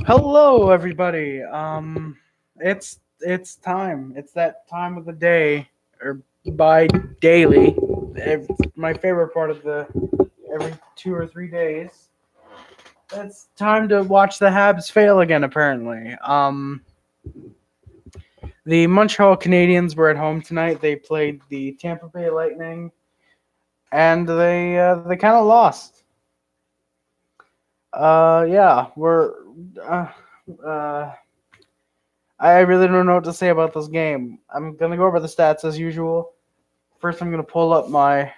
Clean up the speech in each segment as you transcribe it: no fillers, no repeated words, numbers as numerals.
Hello, everybody. It's time. It's that time of the day, or by daily. It's my favorite part of the every 2 or 3 days. It's time to watch the Habs fail again. Apparently, the Montreal Canadiens were at home tonight. They played the Tampa Bay Lightning, and they kind of lost. Yeah, we're uh, uh I really don't know what to say about this game. I'm gonna go over the stats as usual. First, I'm gonna pull up my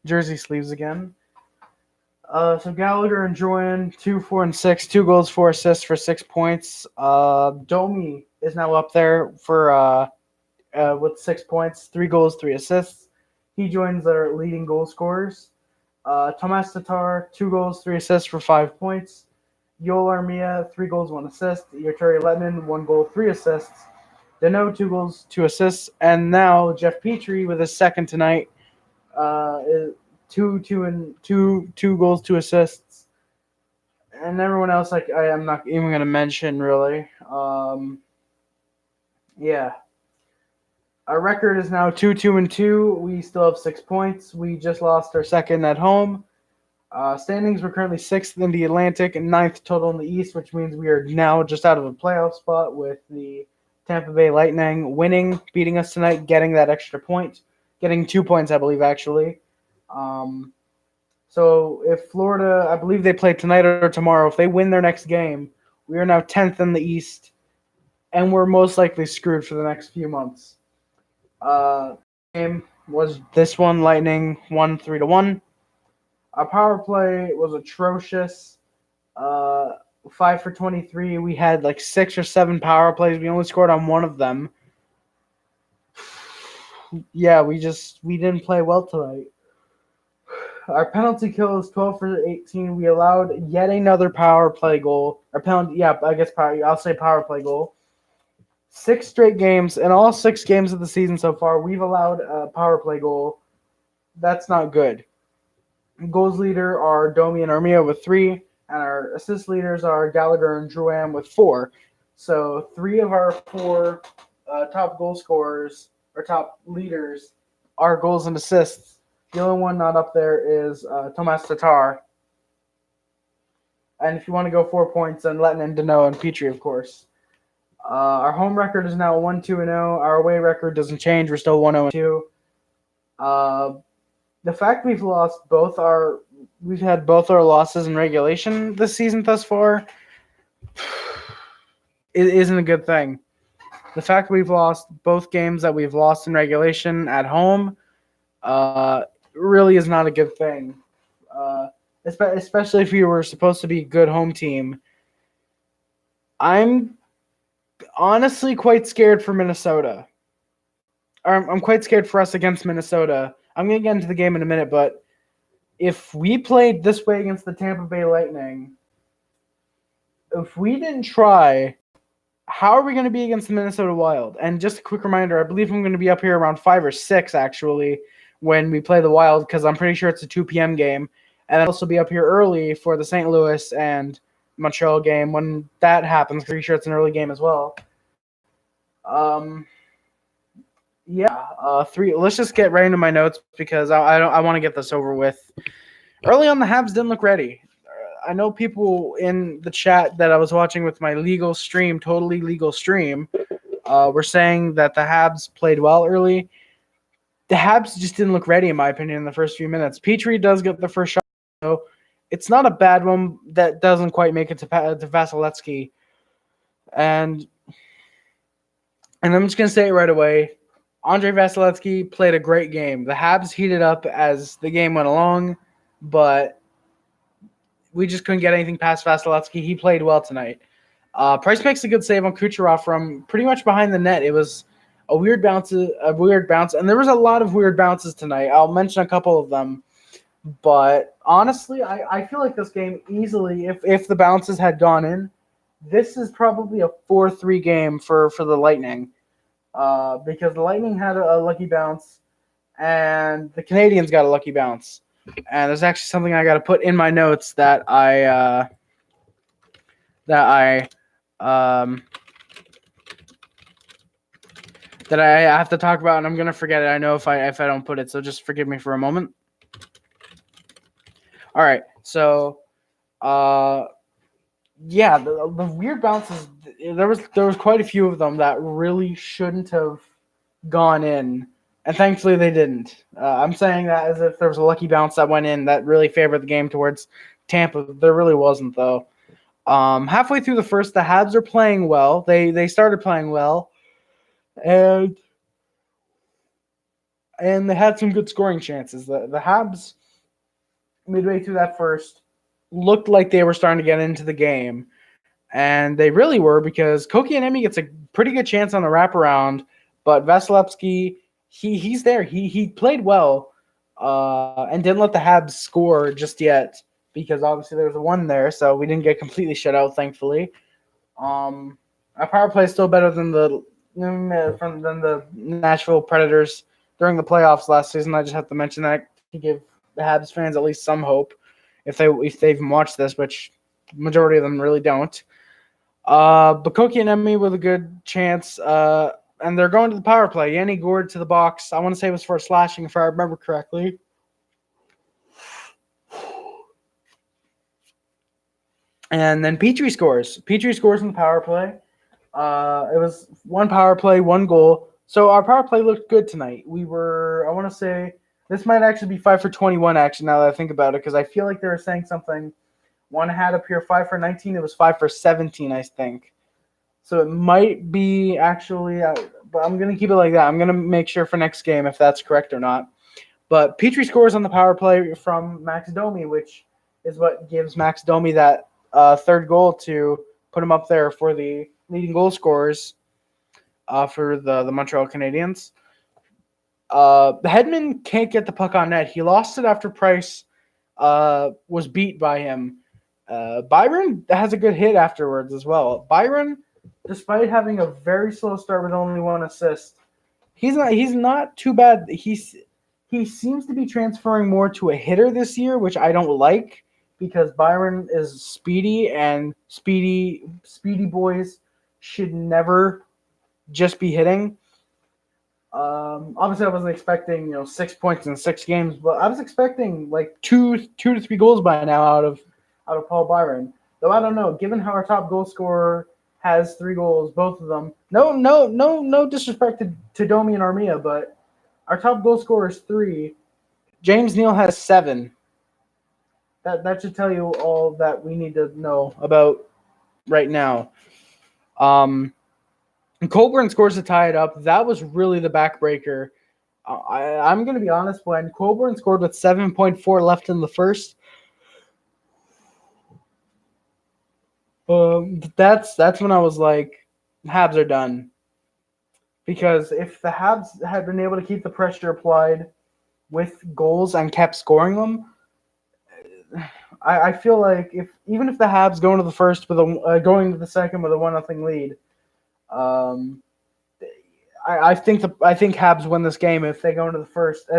jersey sleeves again. So Gallagher and Joanne, 2, 4, and 6, 2 goals, 4 assists for 6 points. Domi is now up there for with 6 points, 3 goals, 3 assists. He joins their leading goal scorers. Tomas Tatar, 2 goals, 3 assists for 5 points. Yoel Armia, 3 goals, 1 assist. Yurturi Letnin, 1 goal, 3 assists. Dano, 2 goals, 2 assists. And now Jeff Petry with his second tonight, two goals, 2 assists. And everyone else, I am not even going to mention really. Yeah. Our record is now 2-2-2. We still have 6 points. We just lost our second at home. Standings, we're currently sixth in the Atlantic and ninth total in the East, which means we are now just out of a playoff spot with the Tampa Bay Lightning beating us tonight, getting that extra point, getting 2 points, I believe, actually. So if Florida, I believe they play tonight or tomorrow, if they win their next game, we are now 10th in the East, and we're most likely screwed for the next few months. Game was this one, Lightning won 3-1. Our power play was atrocious. 5 for 23. We had like 6 or 7 power plays. We only scored on one of them. Yeah, we didn't play well tonight. Our penalty kill is 12 for 18. We allowed yet another power play goal. I'll say power play goal. 6 straight games, in all 6 games of the season so far, we've allowed a power play goal. That's not good. Goals leader are Domi and Armia with 3, and our assist leaders are Gallagher and Drouin with 4. So 3 of our 4 top goal scorers or top leaders are goals and assists. The only one not up there is Tomas Tatar. And if you want to go 4 points, then Letnin, Dano, and Petry, of course. Our home record is now 1-2-0. Our away record doesn't change. We're still 1-0-2. The fact we've had both our losses in regulation this season thus far, it isn't a good thing. The fact we've lost both games that we've lost in regulation at home, really is not a good thing. Especially if you were supposed to be a good home team. I'm honestly quite scared for Minnesota. I'm quite scared for us against Minnesota. I'm going to get into the game in a minute, but if we played this way against the Tampa Bay Lightning, if we didn't try, how are we going to be against the Minnesota Wild? And just a quick reminder, I believe I'm going to be up here around 5 or 6, actually, when we play the Wild, because I'm pretty sure it's a 2 p.m. game. And I'll also be up here early for the St. Louis and Montreal game. When that happens, I'm pretty sure it's an early game as well. Let's just get right into my notes because I want to get this over with. Early on, the Habs didn't look ready. I know people in the chat that I was watching with my totally legal stream, were saying that the Habs played well early. The Habs just didn't look ready, in my opinion, in the first few minutes. Petry does get the first shot, so it's not a bad one that doesn't quite make it to Vasilevsky. And I'm just going to say it right away. Andrei Vasilevsky played a great game. The Habs heated up as the game went along, but we just couldn't get anything past Vasilevsky. He played well tonight. Price makes a good save on Kucherov from pretty much behind the net. It was a weird bounce, and there was a lot of weird bounces tonight. I'll mention a couple of them. But honestly, I feel like this game easily, if the bounces had gone in, this is probably a 4-3 game for the Lightning. Because the Lightning had a lucky bounce, and the Canadiens got a lucky bounce. And there's actually something I got to put in my notes that I that um I have to talk about, and I'm gonna forget it. I know if I don't put it, so just forgive me for a moment. All right, so yeah, the weird bounces. There was quite a few of them that really shouldn't have gone in, and thankfully they didn't. I'm saying that as if there was a lucky bounce that went in that really favored the game towards Tampa. There really wasn't, though. Halfway through the first, the Habs are playing well. They started playing well, and they had some good scoring chances. The Habs midway through that first looked like they were starting to get into the game, and they really were, because Kotkaniemi gets a pretty good chance on the wraparound, but Vasilevsky, he's there. He played well, and didn't let the Habs score just yet, because obviously there was a 1 there, so we didn't get completely shut out, thankfully. Our power play is still better than the Nashville Predators during the playoffs last season. I just have to mention that to give the Habs fans at least some hope, if they even watched this, which majority of them really don't. But Kotkaniemi with a good chance, and they're going to the power play. Yanni Gourde to the box. I want to say it was for a slashing, if I remember correctly. And then Petry scores. Petry scores in the power play. It was 1 power play, 1 goal. So our power play looked good tonight. We were, I want to say, this might actually be 5 for 21, actually, now that I think about it, because I feel like they were saying something. One had up here 5 for 19. It was 5 for 17, I think. So it might be actually, but I'm going to keep it like that. I'm going to make sure for next game if that's correct or not. But Petry scores on the power play from Max Domi, which is what gives Max Domi that third goal to put him up there for the leading goal scorers for the Montreal Canadiens. Hedman can't get the puck on net. He lost it after Price was beat by him. Byron has a good hit afterwards as well. Byron, despite having a very slow start with only 1 assist, he's not too bad. He seems to be transferring more to a hitter this year, which I don't like, because Byron is speedy, and speedy boys should never just be hitting. Obviously, I wasn't expecting 6 points in 6 games, but I was expecting like 2 to 3 goals by now out of Paul Byron. Though I don't know, given how our top goal scorer has 3 goals, both of them. No disrespect to Domi and Armia, but our top goal scorer is 3. James Neal has 7. That should tell you all that we need to know about right now. Colburn scores to tie it up. That was really the backbreaker. I'm going to be honest, when Colburn scored with 7.4 left in the first, that's when I was like, Habs are done. Because if the Habs had been able to keep the pressure applied with goals and kept scoring them, I feel like even if the Habs go into the first with going to the second with a 1-0 lead, I think Habs win this game if they go into the first.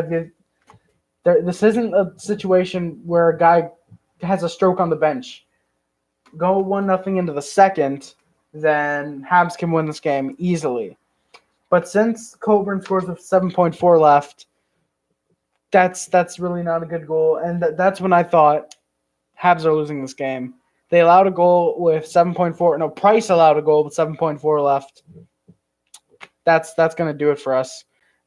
This isn't a situation where a guy has a stroke on the bench. Go 1-0 into the second, then Habs can win this game easily. But since Coburn scores with 7.4 left, that's really not a good goal, and that's when I thought Habs are losing this game. They allowed a goal with 7.4. No, Price allowed a goal with 7.4 left. That's going to do it for us.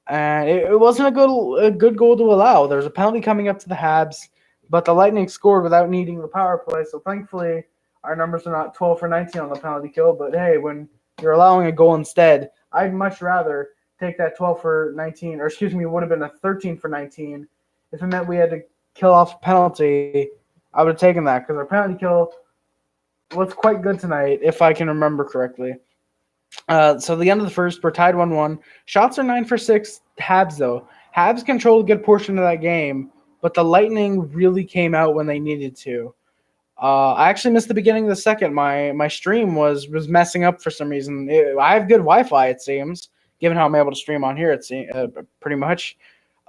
And it wasn't a good goal to allow. There's a penalty coming up to the Habs, but the Lightning scored without needing the power play. So thankfully, our numbers are not 12 for 19 on the penalty kill. But hey, when you're allowing a goal instead, I'd much rather take that 12 for 19, or excuse me, it would have been a 13 for 19. If it meant we had to kill off a penalty, I would have taken that, because our penalty kill was quite good tonight, if I can remember correctly. So the end of the first, we're tied 1-1. Shots are 9 for 6. Habs, though. Habs controlled a good portion of that game, but the Lightning really came out when they needed to. I actually missed the beginning of the second. My stream was messing up for some reason. I have good Wi-Fi, it seems, given how I'm able to stream on here, pretty much.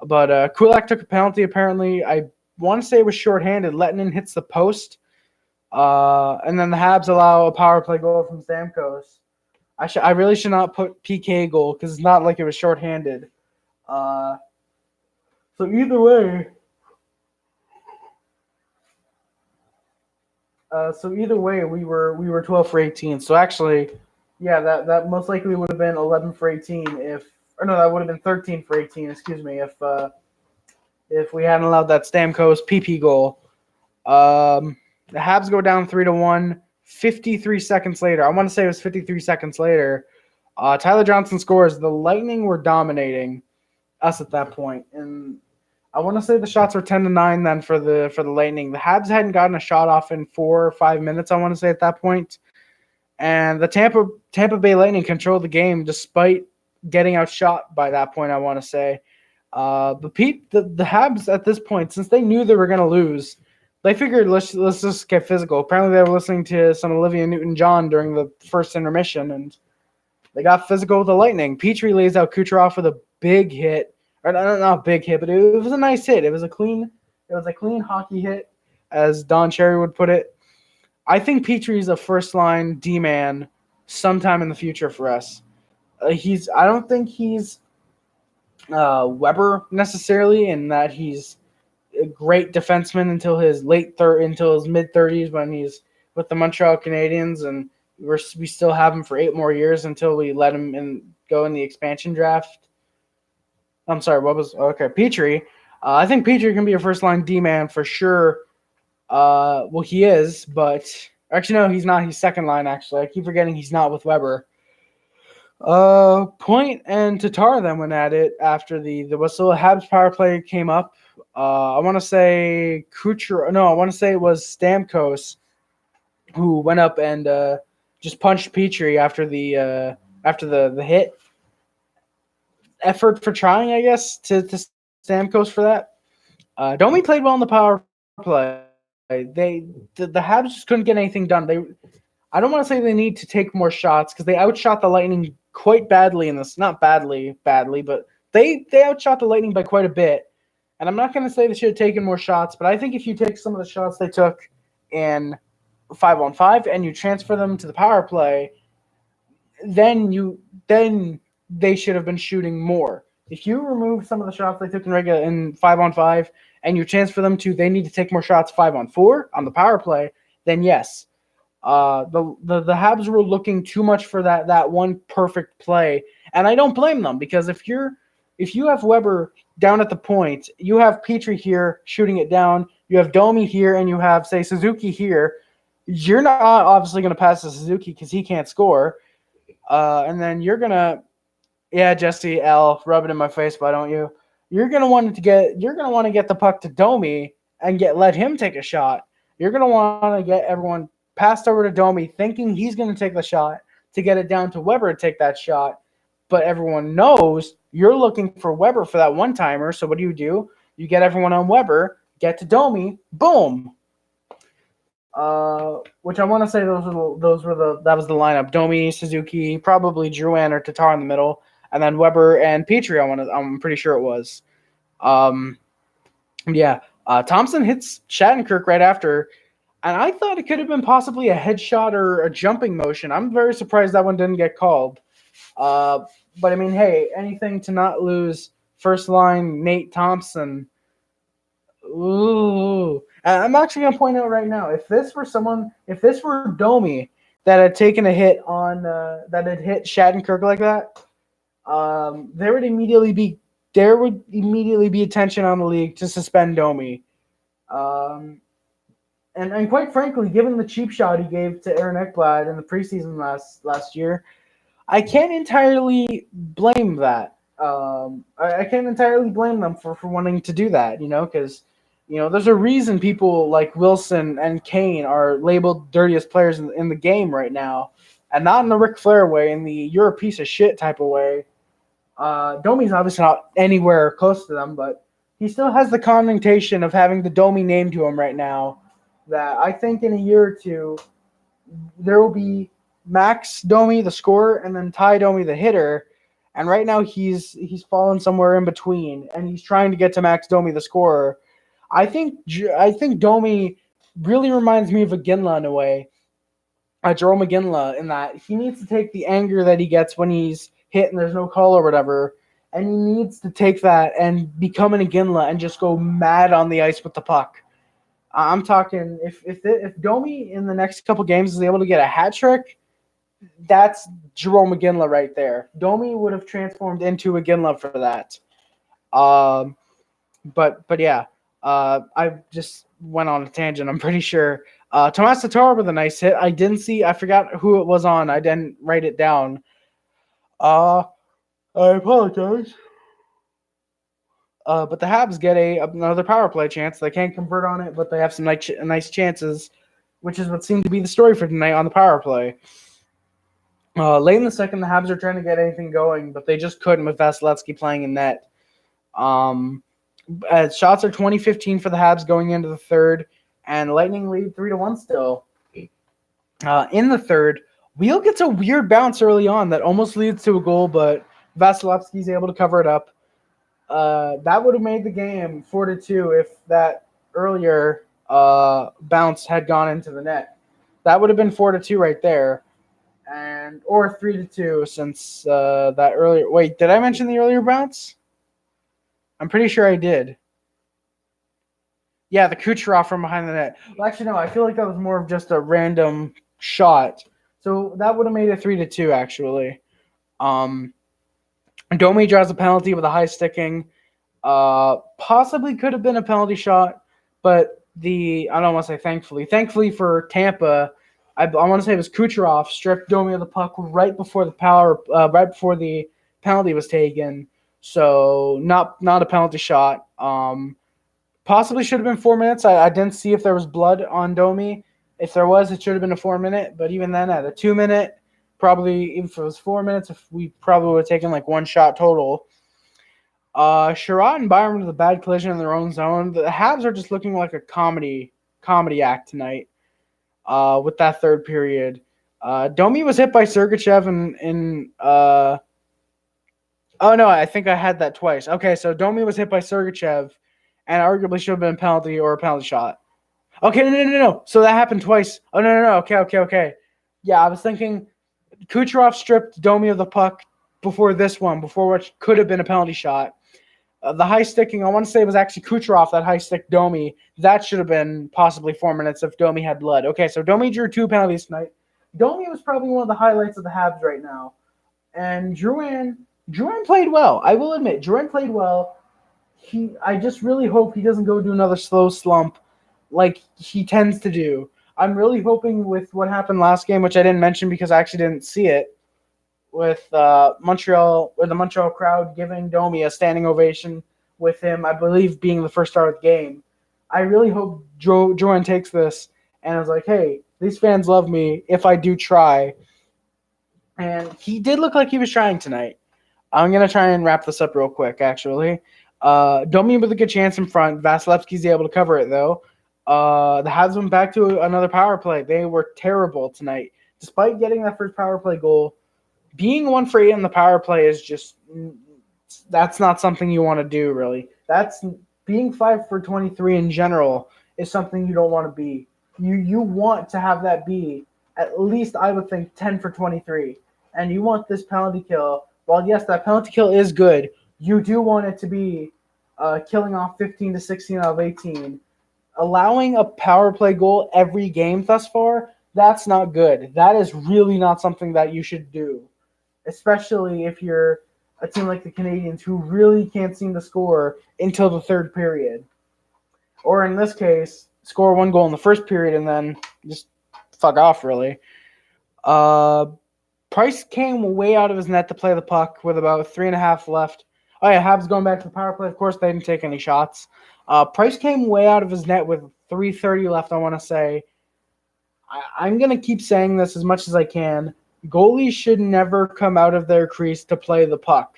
But Kulak took a penalty, apparently. I want to say it was shorthanded. Lettinen hits the post. And then the Habs allow a power play goal from Stamkos. I really should not put PK goal because it's not like it was shorthanded. Uh, so either way, we were 12 for 18. So actually, yeah, that most likely would have been 11 for 18 if, or no, that would have been 13 for 18. Excuse me, if we hadn't allowed that Stamkos PP goal. The Habs go down 3-1. 53 seconds later, I want to say it was 53 seconds later. Tyler Johnson scores. The Lightning were dominating us at that point, and I want to say the shots were 10-9 then for the Lightning. The Habs hadn't gotten a shot off in 4 or 5 minutes, I want to say at that point, and the Tampa Bay Lightning controlled the game despite getting outshot by that point, I want to say. But Pete, the Habs at this point, since they knew they were going to lose, they figured let's just get physical. Apparently, they were listening to some Olivia Newton-John during the first intermission, and they got physical with the Lightning. Petry lays out Kucherov with a big hit, or not a big hit, but it was a nice hit. It was a clean hockey hit, as Don Cherry would put it. I think Petry's a first-line D-man sometime in the future for us. I don't think he's Weber necessarily, in that he's a great defenseman until his mid-30s when he's with the Montreal Canadiens, and we still have him for 8 more years until we let him go in the expansion draft. I'm sorry, Petry. I think Petry can be a first-line D-man for sure. Well, he is, but actually no, he's not. He's second line. Actually, I keep forgetting he's not with Weber. Point and Tatar then went at it after the whistle. Habs power play came up. I want to say it was Stamkos who went up and just punched Petry after the hit. Effort for trying, I guess, to Stamkos for that. Domi played well in the power play. The Habs just couldn't get anything done. I don't want to say they need to take more shots because they outshot the Lightning quite badly in this. Not badly, but they outshot the Lightning by quite a bit. And I'm not going to say they should have taken more shots, but I think if you take some of the shots they took in 5-on-5 and you transfer them to the power play, then they should have been shooting more. If you remove some of the shots they took in 5-on-5 and you transfer them to they need to take more shots 5-on-4 on the power play, then yes. The Habs were looking too much for that one perfect play, and I don't blame them because if you have Weber down at the point, you have Petry here shooting it down, you have Domi here, and you have say Suzuki here. You're not obviously going to pass to Suzuki because he can't score, and then you're gonna, yeah, Jesse L, rub it in my face, why don't you? You're gonna want to get the puck to Domi and let him take a shot. You're gonna want to get everyone passed over to Domi, thinking he's going to take the shot to get it down to Weber to take that shot. But everyone knows you're looking for Weber for that one-timer. So what do? You get everyone on Weber, get to Domi, boom. Which I want to say that was the lineup. Domi, Suzuki, probably Drouin or Tatar in the middle, and then Weber and Petry. I'm pretty sure it was. Thompson hits Shattenkirk right after. And I thought it could have been possibly a headshot or a jumping motion. I'm very surprised that one didn't get called. But I mean, hey, anything to not lose first line Nate Thompson. Ooh. And I'm actually going to point out right now, if this were Domi that had taken a hit that had hit Shattenkirk like that, there would immediately be attention on the league to suspend Domi. And quite frankly, given the cheap shot he gave to Aaron Ekblad in the preseason last year, I can't entirely blame that. I can't entirely blame them for wanting to do that, because, there's a reason people like Wilson and Kane are labeled dirtiest players in the game right now, and not in the Ric Flair way, in the you're a piece of shit type of way. Domi's obviously not anywhere close to them, but he still has the connotation of having the Domi name to him right now. That I think in a year or two, there will be Max Domi, the scorer, and then Ty Domi, the hitter. And right now he's fallen somewhere in between, and he's trying to get to Max Domi, the scorer. I think Domi really reminds me of Iginla in a way. Jerome Iginla, in that he needs to take the anger that he gets when he's hit and there's no call or whatever, and he needs to take that and become an Iginla and just go mad on the ice with the puck. I'm talking if Domi in the next couple games is able to get a hat trick, that's Jerome Iginla right there. Domi would have transformed into Iginla for that. Um, but yeah, I just went on a tangent. I'm pretty sure. Tomas Tatar with a nice hit. I forgot who it was on. I didn't write it down. Uh, I apologize. But the Habs get another power play chance. They can't convert on it, but they have some nice chances, which is what seemed to be the story for tonight on the power play. Late in the second, the Habs are trying to get anything going, but they just couldn't with Vasilevsky playing in net. Shots are 20-15 for the Habs going into the third, and Lightning lead 3-1 still. In the third, Wheel gets a weird bounce early on that almost leads to a goal, but Vasilevsky's able to cover it up. That would have made the game 4-2 if that earlier bounce had gone into the net. That would have been 4-2 right there, or 3-2 since that earlier. Wait, did I mention the earlier bounce? I'm pretty sure I did. Yeah, the Kucherov from behind the net. Well, actually, no. I feel like that was more of just a random shot. So that would have made it 3-2, actually. Domi draws a penalty with a high sticking. Possibly could have been a penalty shot, but I don't want to say thankfully. Thankfully for Tampa, I want to say it was Kucherov stripped Domi of the puck right before the penalty was taken. So not a penalty shot. Possibly should have been 4 minutes. I didn't see if there was blood on Domi. If there was, it should have been a 4 minute. But even then, at a 2 minute, probably if it was 4 minutes, we probably would have taken like one shot total. Sherrod and Byron with a bad collision in their own zone. The Habs are just looking like a comedy act tonight. With that third period, Domi was hit by Sergachev oh no, I think I had that twice. Okay, so Domi was hit by Sergachev, and arguably should have been a penalty or a penalty shot. Okay, no. So that happened twice. Oh no. Okay. Yeah, I was thinking Kucherov stripped Domi of the puck before what could have been a penalty shot. The high sticking, I want to say it was actually Kucherov that high stick Domi. That should have been possibly 4 minutes if Domi had blood. Okay, so Domi drew 2 penalties tonight. Domi was probably one of the highlights of the Habs right now. And Drouin played well. I will admit, Drouin played well. I just really hope he doesn't go do another slow slump like he tends to do. I'm really hoping with what happened last game, which I didn't mention because I actually didn't see it, with the Montreal crowd giving Domi a standing ovation with him, I believe, being the first star of the game. I really hope Jordan takes this and is like, hey, these fans love me if I do try. And he did look like he was trying tonight. I'm going to try and wrap this up real quick, actually. Domi with a good chance in front. Vasilevsky's able to cover it, though. The Habs went back to another power play. They were terrible tonight. Despite getting that first power play goal, being 1 for 8 in the power play is just – that's not something you want to do, really. That's being 5 for 23 in general is something you don't want to be. You want to have that be at least, I would think, 10 for 23. And you want this penalty kill. While, yes, that penalty kill is good, you do want it to be killing off 15 to 16 out of 18. Allowing a power play goal every game thus far, that's not good. That is really not something that you should do, especially if you're a team like the Canadiens who really can't seem to score until the third period. Or in this case, score 1 goal in the first period and then just fuck off, really. Price came way out of his net to play the puck with about 3.5 left. Oh, yeah, Habs going back to the power play. Of course, they didn't take any shots. Price came way out of his net with 3:30 left, I want to say. I'm going to keep saying this as much as I can. Goalies should never come out of their crease to play the puck,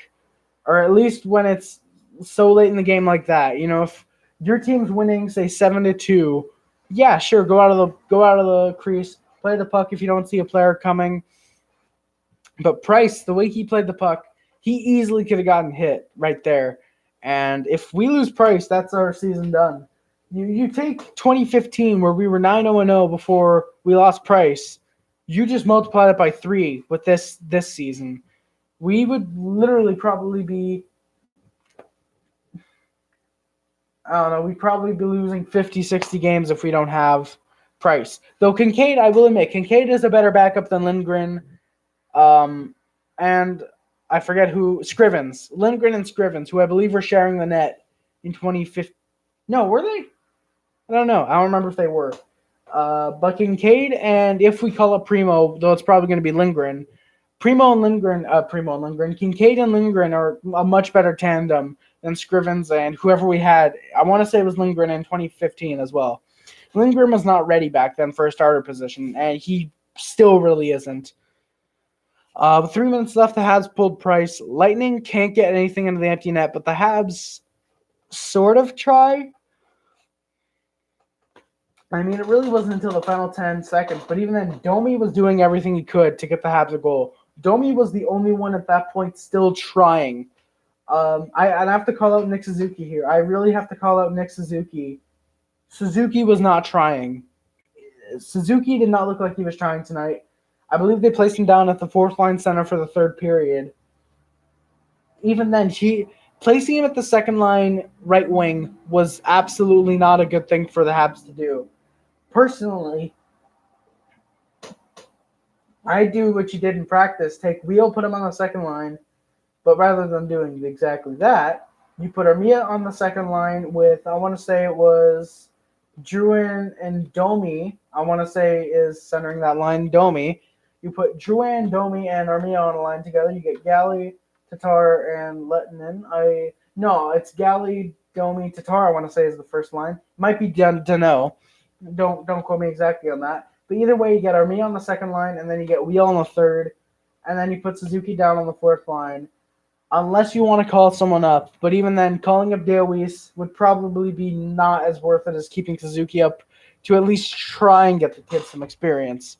or at least when it's so late in the game like that. You know, if your team's winning, say 7-2, yeah, sure, go out of the crease, play the puck if you don't see a player coming. But Price, the way he played the puck, he easily could have gotten hit right there. And if we lose Price, that's our season done. You take 2015 where we were 9-0-0 before we lost Price. You just multiplied it by 3 with this season. We would literally probably be, I don't know, we'd probably be losing 50, 60 games if we don't have Price. Though Kincaid, I will admit, Kincaid is a better backup than Lindgren. And I forget who, Scrivens. Lindgren and Scrivens, who I believe were sharing the net in 2015. No, were they? I don't know. I don't remember if they were. But Kincaid, and if we call up Primo, though it's probably going to be Lindgren, Kincaid and Lindgren are a much better tandem than Scrivens and whoever we had. I want to say it was Lindgren in 2015 as well. Lindgren was not ready back then for a starter position, and he still really isn't. With 3 minutes left, the Habs pulled Price. Lightning can't get anything into the empty net, but the Habs sort of try. I mean, it really wasn't until the final 10 seconds, but even then, Domi was doing everything he could to get the Habs a goal. Domi was the only one at that point still trying. I'd have to call out Nick Suzuki here. I really have to call out Nick Suzuki. Suzuki was not trying. Suzuki did not look like he was trying tonight. I believe they placed him down at the fourth line center for the third period. Even then, placing him at the second line right wing was absolutely not a good thing for the Habs to do. Personally, I do what you did in practice. Take Wheel, put him on the second line, but rather than doing exactly that, you put Armia on the second line with, I want to say it was Drouin and Domi. I want to say is centering that line, Domi. You put Drouin, Domi, and Armia on a line together. You get Galley, Tatar, and Lettinen. No, it's Galley, Domi, Tatar, I want to say is the first line. Might be Dano. Don't quote me exactly on that. But either way, you get Armia on the second line, and then you get Wheel on the third, and then you put Suzuki down on the fourth line. Unless you want to call someone up. But even then, calling up Dale Weiss would probably be not as worth it as keeping Suzuki up to at least try and get the kids some experience.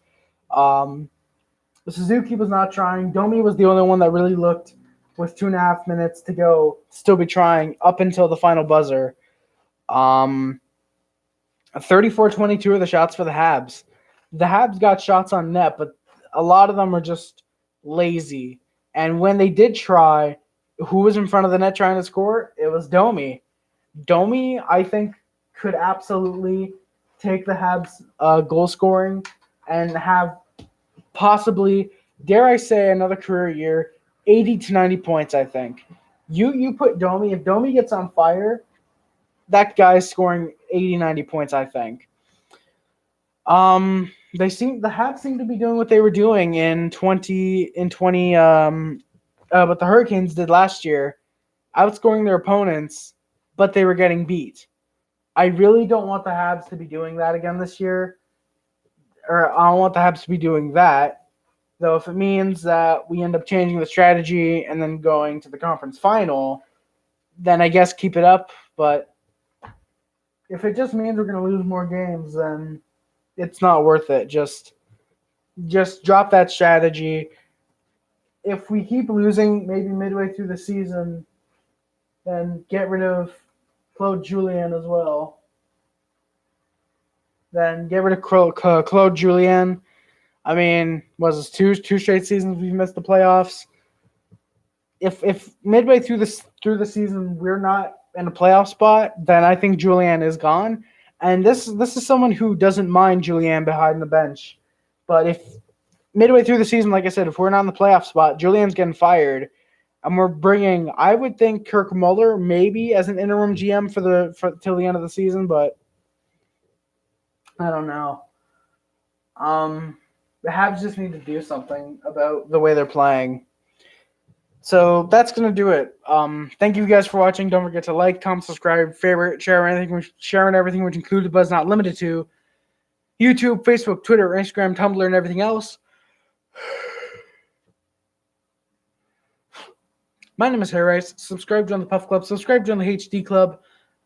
Suzuki was not trying. Domi was the only one that really looked with 2.5 minutes to go, still be trying up until the final buzzer. 34-22 are the shots for the Habs. The Habs got shots on net, but a lot of them were just lazy. And when they did try, who was in front of the net trying to score? It was Domi. Domi, I think, could absolutely take the Habs goal scoring and have possibly, dare I say, another career year, 80 to 90 points, I think. You put Domi, if Domi gets on fire, that guy's scoring 80, 90 points, I think. The Habs seem to be doing what they were doing what the Hurricanes did last year, outscoring their opponents, but they were getting beat. I really don't want the Habs to be doing that again this year, or I don't want the Habs to be doing that, though if it means that we end up changing the strategy and then going to the conference final, then I guess keep it up, but if it just means we're going to lose more games, then it's not worth it. Just drop that strategy. If we keep losing maybe midway through the season, then get rid of Claude Julien as well. Then get rid of Claude Julien. I mean, was this two straight seasons we've missed the playoffs? If midway through the season we're not in a playoff spot, then I think Julien is gone. And this is someone who doesn't mind Julien behind the bench. But if midway through the season, like I said, if we're not in the playoff spot, Julien's getting fired, and we're bringing, I would think, Kirk Muller maybe as an interim GM for till the end of the season, but I don't know. The Habs just need to do something about the way they're playing. So that's going to do it. Thank you guys for watching. Don't forget to like, comment, subscribe, favorite, share everything, which includes but is not limited to YouTube, Facebook, Twitter, Instagram, Tumblr, and everything else. My name is Harry Rice. Subscribe to the Puff Club. Subscribe to the HD Club.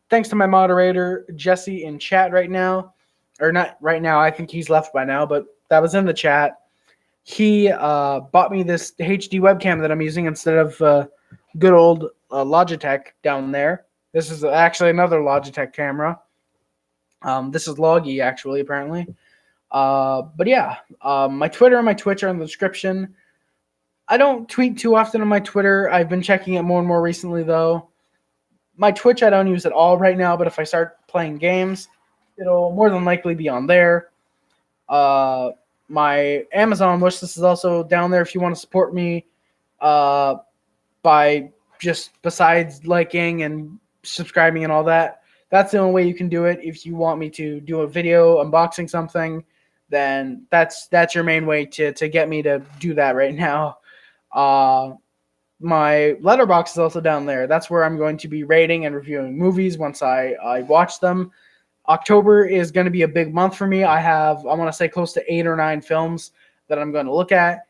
Thanks to my moderator, Jesse, in chat right now. Or not right now. I think he's left by now, but that was in the chat. He bought me this HD webcam that I'm using instead of good old Logitech down there. This is actually another Logitech camera. This is Loggy, actually, apparently. But yeah, my Twitter and my Twitch are in the description. I don't tweet too often on my Twitter. I've been checking it more and more recently, though. My Twitch I don't use at all right now, but if I start playing games, it'll more than likely be on there. My Amazon wishlist is also down there if you want to support me by just besides liking and subscribing and all that. That's the only way you can do it. If you want me to do a video unboxing something, then that's your main way to get me to do that right now. My letterbox is also down there. That's where I'm going to be rating and reviewing movies once I watch them. October is going to be a big month for me. I want to say close to 8 or 9 films that I'm going to look at,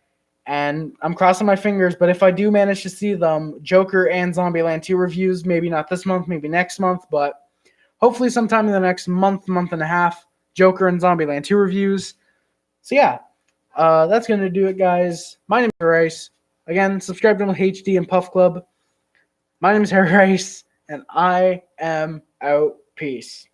and I'm crossing my fingers. But if I do manage to see them, Joker and Zombieland 2 reviews, maybe not this month, maybe next month, but hopefully sometime in the next month and a half, Joker and Zombieland 2 reviews. So yeah, that's going to do it, guys. My name is Rice. Again, subscribe to HD and Puff Club. My name is Harry Rice, and I am out. Peace.